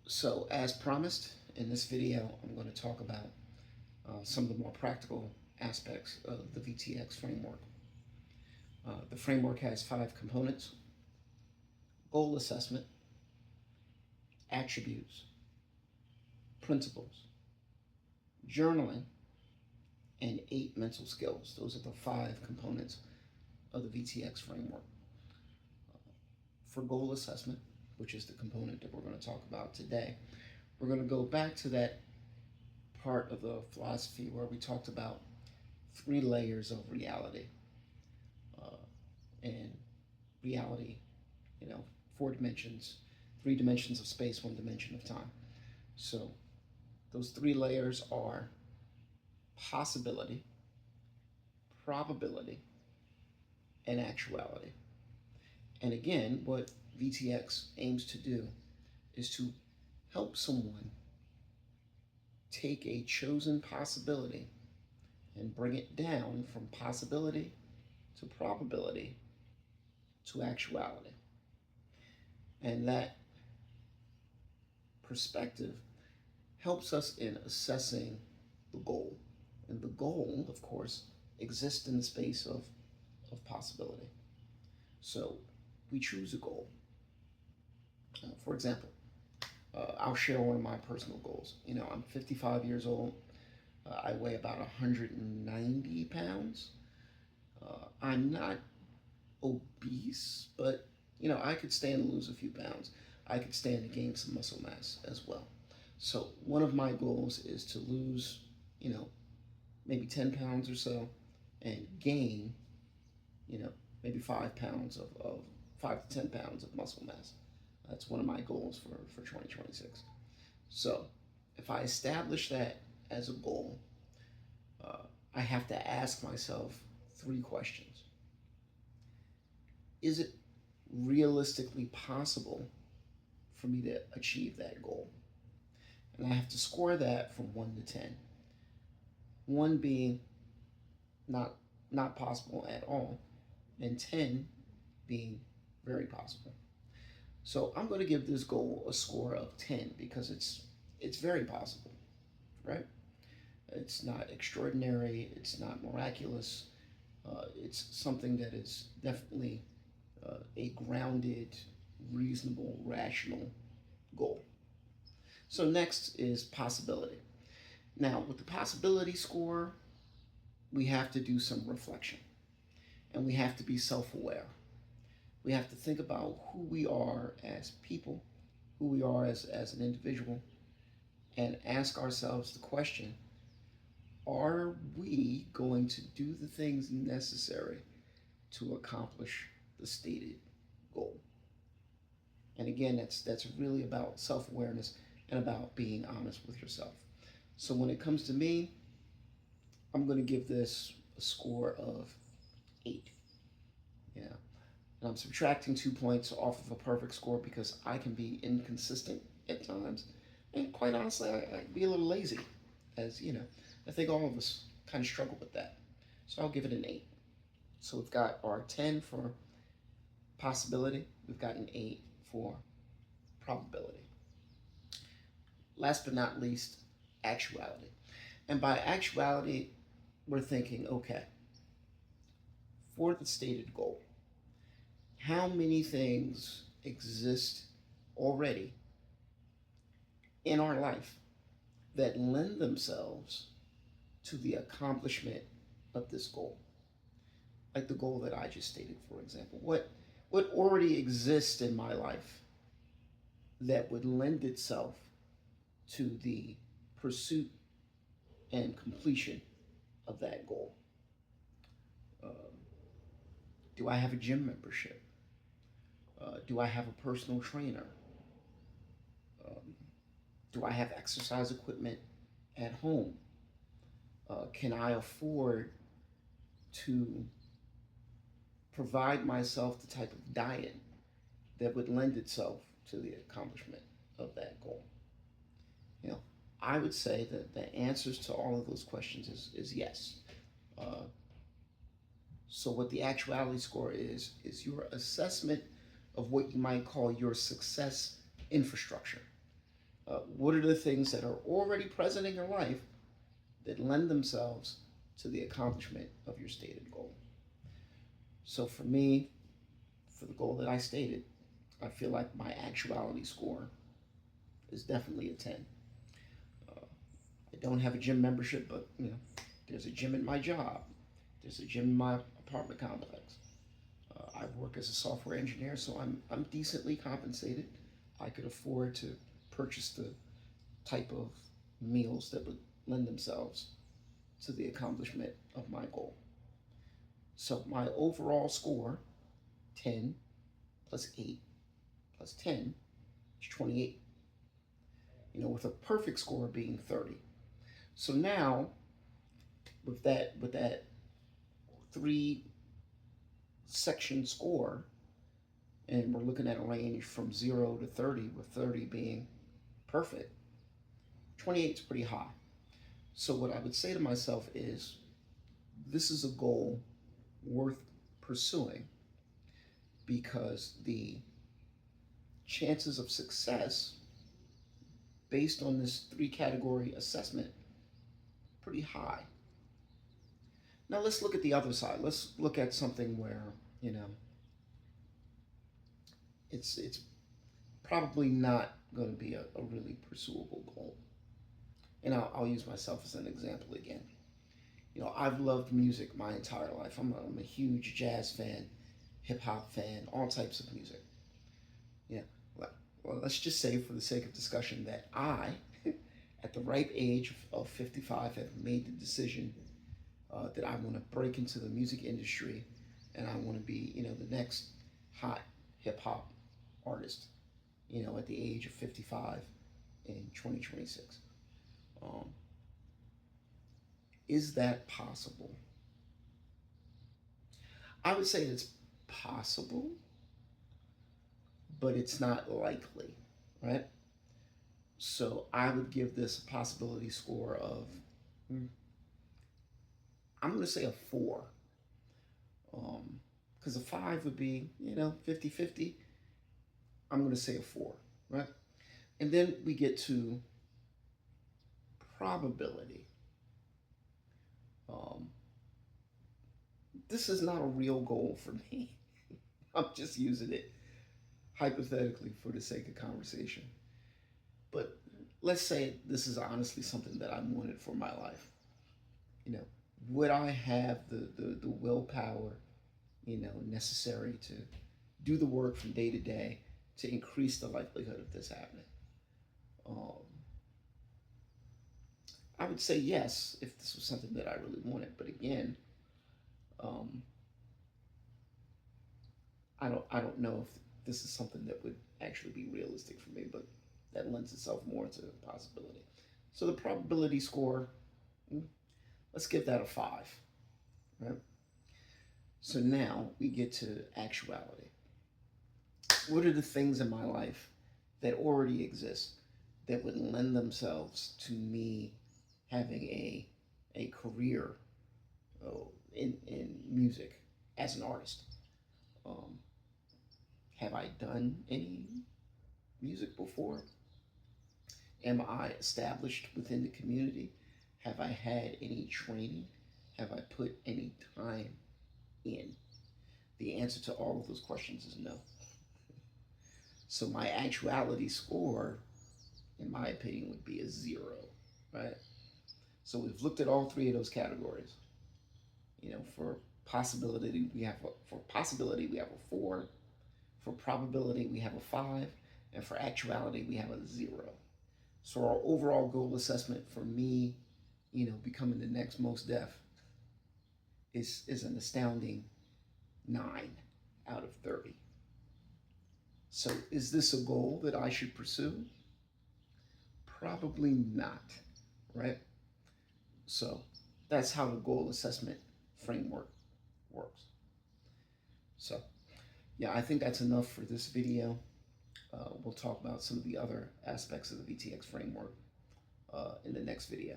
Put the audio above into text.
So as promised, in this video, I'm going to talk about some of the more practical aspects of the VTX framework. The framework has 5 components: goal assessment, attributes, principles, journaling, and 8 mental skills. Those are the 5 components of the VTX framework. For goal assessment, which is the component that we're going to talk about today, we're going to go back to that part of the philosophy where we talked about 3 layers of reality. And reality, 4 dimensions, 3 dimensions of space, 1 dimension of time. So those 3 layers are possibility, probability, and actuality. And again, what VTX aims to do is to help someone take a chosen possibility and bring it down from possibility to probability to actuality. And that perspective helps us in assessing the goal. And the goal, of course, exists in the space of possibility. So we choose a goal. For example, I'll share one of my personal goals. I'm 55 years old. I weigh about 190 pounds. I'm not obese, but I could stand to lose a few pounds. I could stand to gain some muscle mass as well. So one of my goals is to lose, maybe 10 pounds or so, and gain, maybe 5 pounds of 5 to 10 pounds of muscle mass. That's one of my goals for 2026. So if I establish that as a goal, I have to ask myself 3 questions. Is it realistically possible for me to achieve that goal? And I have to score that from 1 to 10. 1 being not possible at all, and 10 being very possible. So I'm going to give this goal a score of 10 because it's very possible, right? It's not extraordinary. It's not miraculous. It's something that is definitely a grounded, reasonable, rational goal. So next is possibility. Now, with the possibility score, we have to do some reflection, and we have to be self-aware. We have to think about who we are as people, who we are as an individual, and ask ourselves the question, are we going to do the things necessary to accomplish the stated goal? And again, that's really about self-awareness and about being honest with yourself. So when it comes to me, I'm going to give this a score of 8. Yeah. And I'm subtracting 2 points off of a perfect score because I can be inconsistent at times. And quite honestly, I can be a little lazy. As I think all of us kind of struggle with that. So I'll give it an 8. So we've got our 10 for possibility. We've got an 8 for probability. Last but not least, actuality. And by actuality, we're thinking, okay, for the stated goal, how many things exist already in our life that lend themselves to the accomplishment of this goal? Like the goal that I just stated, for example. What already exists in my life that would lend itself to the pursuit and completion of that goal? Do I have a gym membership? Do I have a personal trainer? Do I have exercise equipment at home? Can I afford to provide myself the type of diet that would lend itself to the accomplishment of that goal? I would say that the answers to all of those questions is yes. So what the actuality score is your assessment of what you might call your success infrastructure. What are the things that are already present in your life that lend themselves to the accomplishment of your stated goal? So for me, for the goal that I stated, I feel like my actuality score is definitely a 10. I don't have a gym membership, but there's a gym at my job. There's a gym in my apartment complex. I work as a software engineer, so I'm decently compensated. I could afford to purchase the type of meals that would lend themselves to the accomplishment of my goal. So my overall score, 10 plus 8 plus 10 is 28. With a perfect score being 30. So now, with that 3-section score, and we're looking at a range from 0 to 30, with 30 being perfect, 28 is pretty high. So what I would say to myself is, this is a goal worth pursuing, because the chances of success based on this 3-category assessment pretty high. Now let's look at the other side. Let's look at something where it's probably not going to be a really pursuable goal. And I'll use myself as an example again. I've loved music my entire life. I'm a huge jazz fan, hip hop fan, all types of music. Yeah. Well, let's just say, for the sake of discussion, that I, at the ripe age of 55, have made the decision that I want to break into the music industry, and I want to be, the next hot hip hop artist, at the age of 55 in 2026. Is that possible? I would say it's possible, but it's not likely, right? So I would give this a possibility score of, I'm going to say a 4. Because a 5 would be, 50-50. I'm going to say a 4, right? And then we get to probability. This is not a real goal for me. I'm just using it hypothetically for the sake of conversation. But let's say this is honestly something that I wanted for my life. Would I have the willpower, necessary to do the work from day to day to increase the likelihood of this happening? I would say yes, if this was something that I really wanted. But again, I don't know if this is something that would actually be realistic for me, but that lends itself more to possibility. So the probability score, let's give that a 5, right? So now we get to actuality. What are the things in my life that already exist that would lend themselves to me having a career in music as an artist? Have I done any music before? Am I established within the community? Have I had any training? Have I put any time in? The answer to all of those questions is no. So my actuality score, in my opinion, would be a 0, right? So we've looked at all 3 of those categories. For possibility we have a 4. For probability we have a 5, and for actuality we have a 0. So our overall goal assessment for me, becoming the next Most Def, is an astounding 9 out of 30. So is this a goal that I should pursue? Probably not, right? So that's how the goal assessment framework works. So yeah, I think that's enough for this video. We'll talk about some of the other aspects of the VTX framework in the next video.